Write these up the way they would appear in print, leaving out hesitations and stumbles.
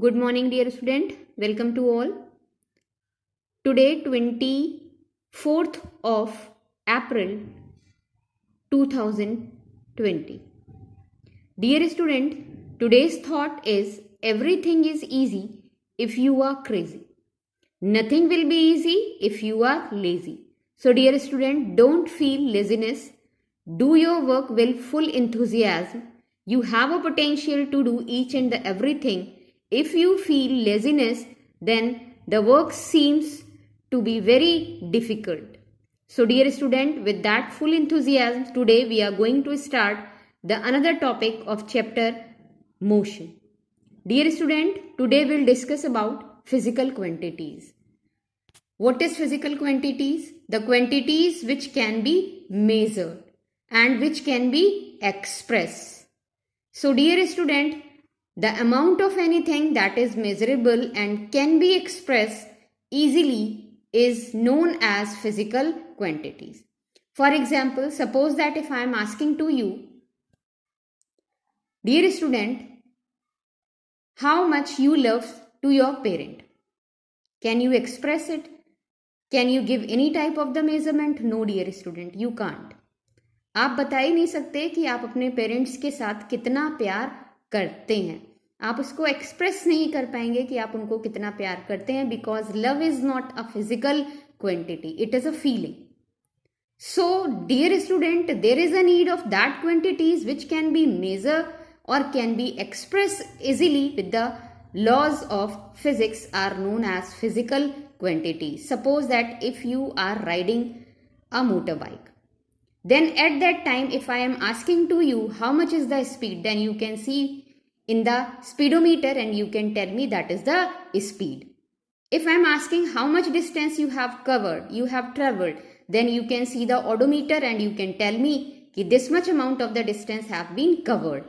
Good morning, dear student. Welcome to all. Today, 24th of April 2020. Dear student, today's thought is everything is easy if you are crazy. Nothing will be easy if you are lazy. So, dear student, don't feel laziness. Do your work with full enthusiasm. You have a potential to do each and everything. If you feel laziness, then the work seems to be very difficult. So, dear student, with that full enthusiasm, today we are going to start the another topic of chapter motion. Dear student, today we'll discuss about physical quantities. What is physical quantities? The quantities which can be measured and which can be expressed. So, dear student, the amount of anything that is measurable and can be expressed easily is known as physical quantities. For example, suppose that if I am asking to you, dear student, how much you love to your parent? Can you express it? Can you give any type of the measurement? No, dear student, you can't. आप बता ही नहीं सकते कि आप अपने parents के साथ कितना प्यार करते हैं. आप उसको एक्सप्रेस नहीं कर पाएंगे कि आप उनको कितना प्यार करते हैं, because love is not a physical quantity, it is a feeling. So dear student, there is a need of that quantities which can be measure or can be expressed easily with the laws of physics are known as physical quantities. Suppose that if you are riding a motorbike, then at that time if I am asking to you how much is the speed, then you can see in the speedometer and you can tell me that is the speed. If I am asking how much distance you have covered, you have traveled, then you can see the odometer and you can tell me that this much amount of the distance have been covered.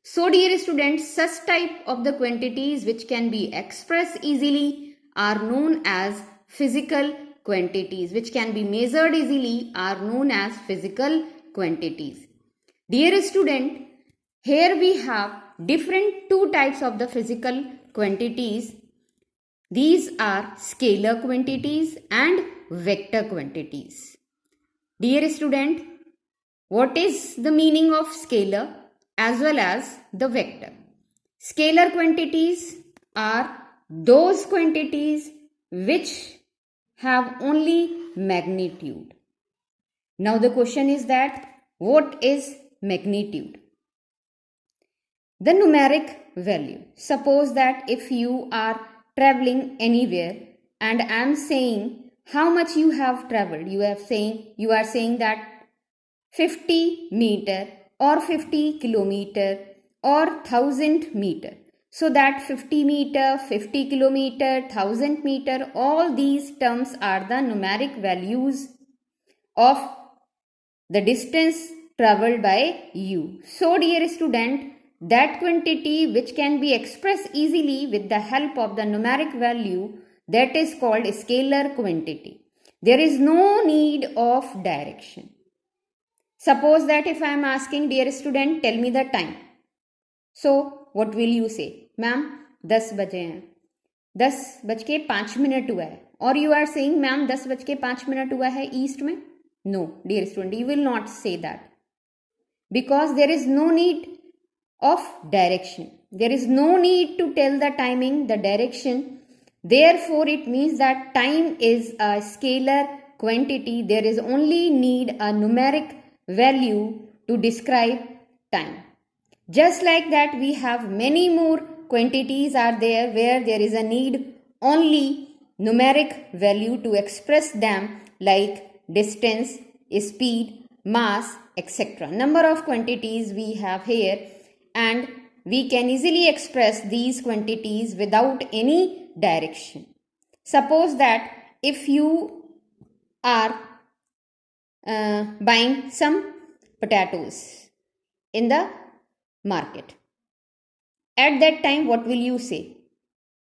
So, dear students, such type of the quantities which can be expressed easily are known as physical quantities, which can be measured easily are known as physical quantities. Dear student, here we have different two types of the physical quantities. These are scalar quantities and vector quantities. Dear student, what is the meaning of scalar as well as the vector? Scalar quantities are those quantities which have only magnitude. Now the question is that what is magnitude? The numeric value. Suppose that if you are traveling anywhere and I am saying how much you have traveled, you are saying that 50 meter or 50 kilometer or 1000 meter. So that 50 meter, 50 kilometer, 1000 meter, all these terms are the numeric values of the distance traveled by you. So dear student, that quantity which can be expressed easily with the help of the numeric value, that is called scalar quantity. There is no need of direction. Suppose that if I am asking, dear student, tell me the time. So, what will you say? Ma'am, 10 बजे हैं, 10:05 हुआ है. Or you are saying, ma'am, 10:05 हुआ है east में. No, dear student, you will not say that. Because there is no need of direction. There is no need to tell the timing, the direction. Therefore, it means that time is a scalar quantity. There is only need a numeric value to describe time. Just like that, we have many more quantities are there where there is a need only numeric value to express them, like distance, speed, mass, etc. Number of quantities we have here, and we can easily express these quantities without any direction. Suppose that if you are buying some potatoes in the market. At that time, what will you say?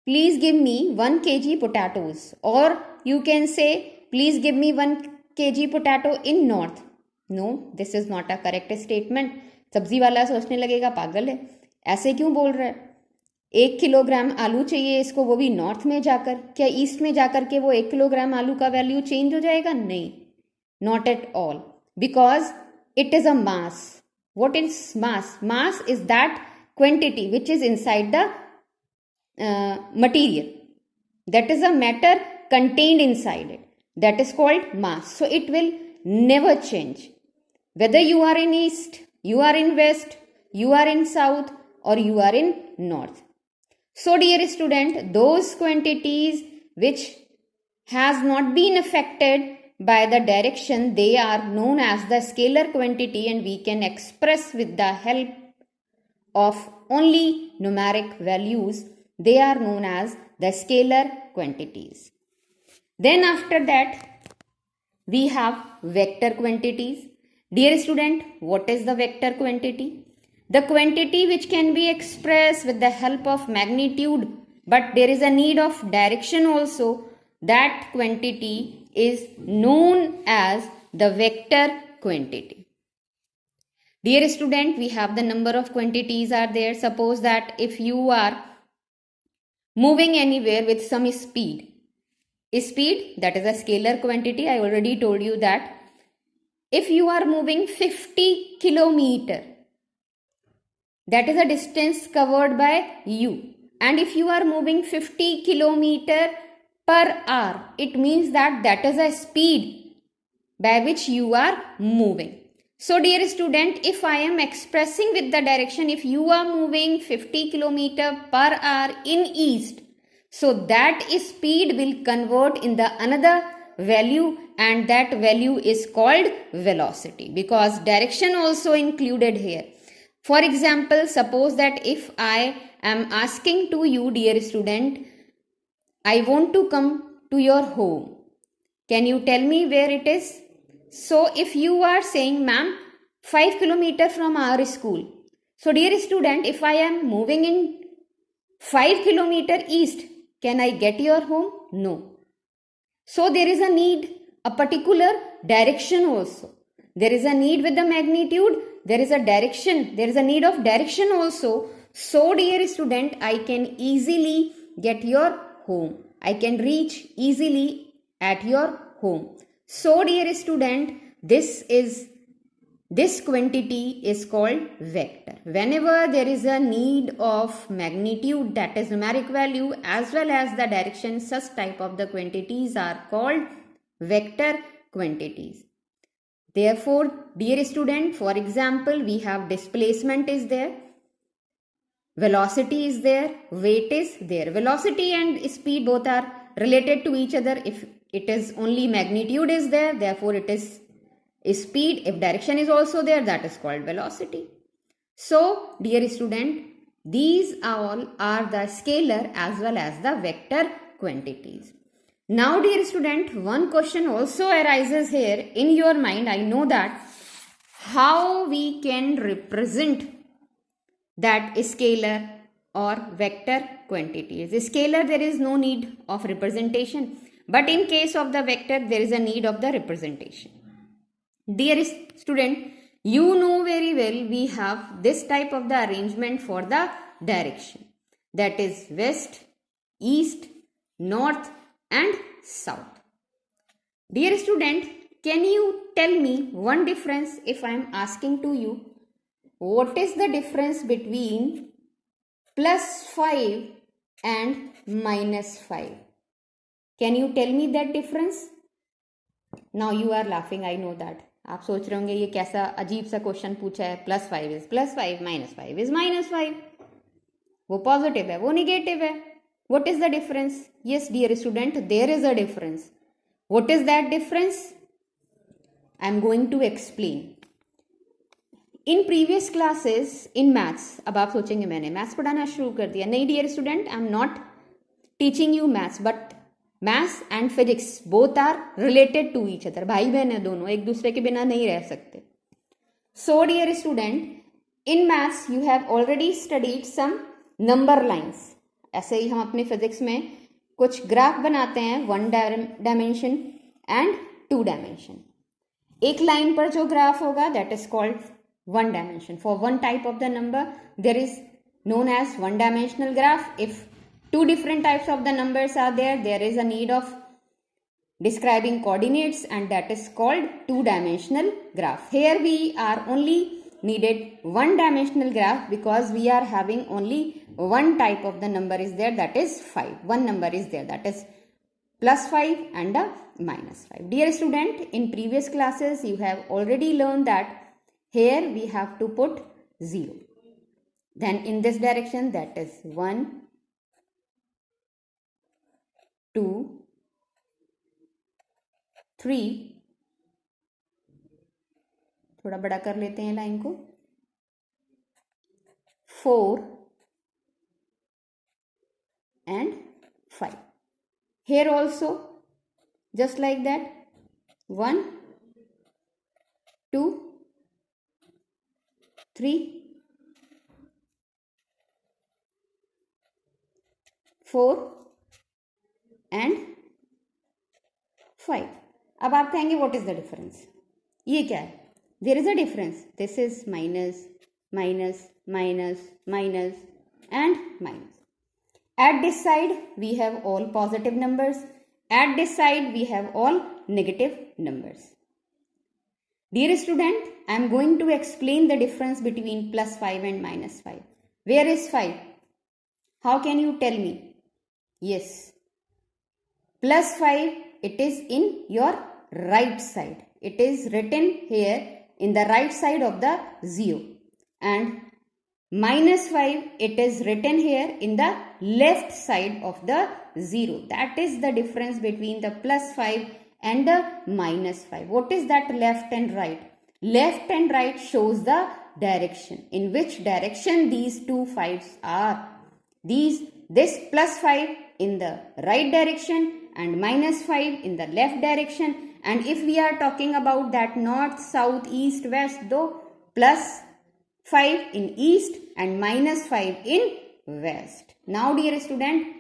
Please give me 1 kg potatoes. Or you can say, please give me 1 kg potato in north. No, this is not a correct statement. सब्जी वाला सोचने लगेगा पागल है, ऐसे क्यों बोल रहा है. 1 किलोग्राम आलू चाहिए इसको, वो भी नॉर्थ में जाकर, क्या ईस्ट में जाकर के वो 1 किलोग्राम आलू का वैल्यू चेंज हो जाएगा? नहीं, not at all, because it is a mass. What is mass? Mass is that quantity which is inside the material. That is a matter contained inside it. That is called mass. So it will never change. Whether you are in east, you are in west, you are in south, or you are in north. So dear student, those quantities which has not been affected by the direction, they are known as the scalar quantity, and we can express with the help of only numeric values. They are known as the scalar quantities. Then after that, we have vector quantities. Dear student, what is the vector quantity? The quantity which can be expressed with the help of magnitude, but there is a need of direction also. That quantity is known as the vector quantity. Dear student, we have the number of quantities are there. Suppose that if you are moving anywhere with some speed, that is a scalar quantity. I already told you that. If you are moving 50 kilometer, that is a distance covered by you. And if you are moving 50 kilometer per hour, it means that that is a speed by which you are moving. So dear student, if I am expressing with the direction, if you are moving 50 kilometer per hour in east, so that speed will convert in the another value, and that value is called velocity, because direction also included here. For example, suppose that if I am asking to you, dear student, I want to come to your home. Can you tell me where it is? So if you are saying, ma'am, 5 kilometers from our school. So dear student, if I am moving in 5 kilometers east, can I get your home? No. So there is a need, a particular direction also. There is a need with the magnitude, there is a direction, there is a need of direction also. So dear student, I can easily get your home. I can reach easily at your home. So dear student, this quantity is called vector. Whenever there is a need of magnitude, that is numeric value, as well as the direction, such type of the quantities are called vector quantities. Therefore, dear student, for example, we have displacement is there, velocity is there, weight is there. Velocity and speed both are related to each other. If it is only magnitude is there, therefore it is speed. If direction is also there, that is called velocity. So, dear student, these all are the scalar as well as the vector quantities. Now, dear student, one question also arises here in your mind. I know that how we can represent that scalar or vector quantities. Scalar, there is no need of representation, but in case of the vector, there is a need of the representation. Dear student, you know very well we have this type of the arrangement for the direction, that is west, east, north and south. Dear student, can you tell me one difference if I am asking to you, what is the difference between +5 and -5? Can you tell me that difference? Now you are laughing, I know that. आप सोच रहे होंगे ये कैसा अजीब सा question पूछा है. +5 is +5, -5 is -5. वो पॉजिटिव है, वो निगेटिव है. What is the difference? Yes, dear student, there is a difference. What is that difference? I am going to explain. In previous classes in maths, अब आप सोचेंगे मैंने मैथ्स पढ़ाना शुरू कर दिया. नहीं dear student, I am not teaching you maths, but maths and physics both are related to each other. भाई बहन है दोनों, एक दूसरे के बिना नहीं रह सकते. So dear student, in maths you have already studied some number lines. ऐसे ही हम अपने फिजिक्स में कुछ ग्राफ बनाते हैं, 1 डायमेंशन एंड 2 डायमेंशन. एक लाइन पर जो ग्राफ होगा that is called 1 dimension. For 1 type of the number there is known as one-dimensional graph. If two different types of the numbers are there, there is a need of describing coordinates, and that is called two-dimensional graph. Here we are only needed one-dimensional graph because we are having only one type of the number is there, that is 5. One number is there, that is plus 5 and a minus 5. Dear student, in previous classes you have already learned that here we have to put 0. Then in this direction, that is 1, 2, 3, थोड़ा बड़ा कर लेते हैं line को, 4 and 5. Here also just like that, 1, 2, 3, 4 and 5. अब आप कहेंगे what is the difference? ये क्या है? There is a difference. This is minus, minus, minus, minus and minus. At this side we have all positive numbers. At this side we have all negative numbers. Dear student, I am going to explain the difference between plus 5 and minus 5. Where is 5? How can you tell me? Yes, plus 5, it is in your right side. It is written here in the right side of the 0. And minus 5, it is written here in the left side of the 0. That is the difference between the plus 5 and the minus 5. What is that left and right? Left and right shows the direction. In which direction these two 5s are. This plus 5 in the right direction and minus 5 in the left direction. And if we are talking about that north, south, east, west, though plus 5 in east and minus 5 in west. Now dear student,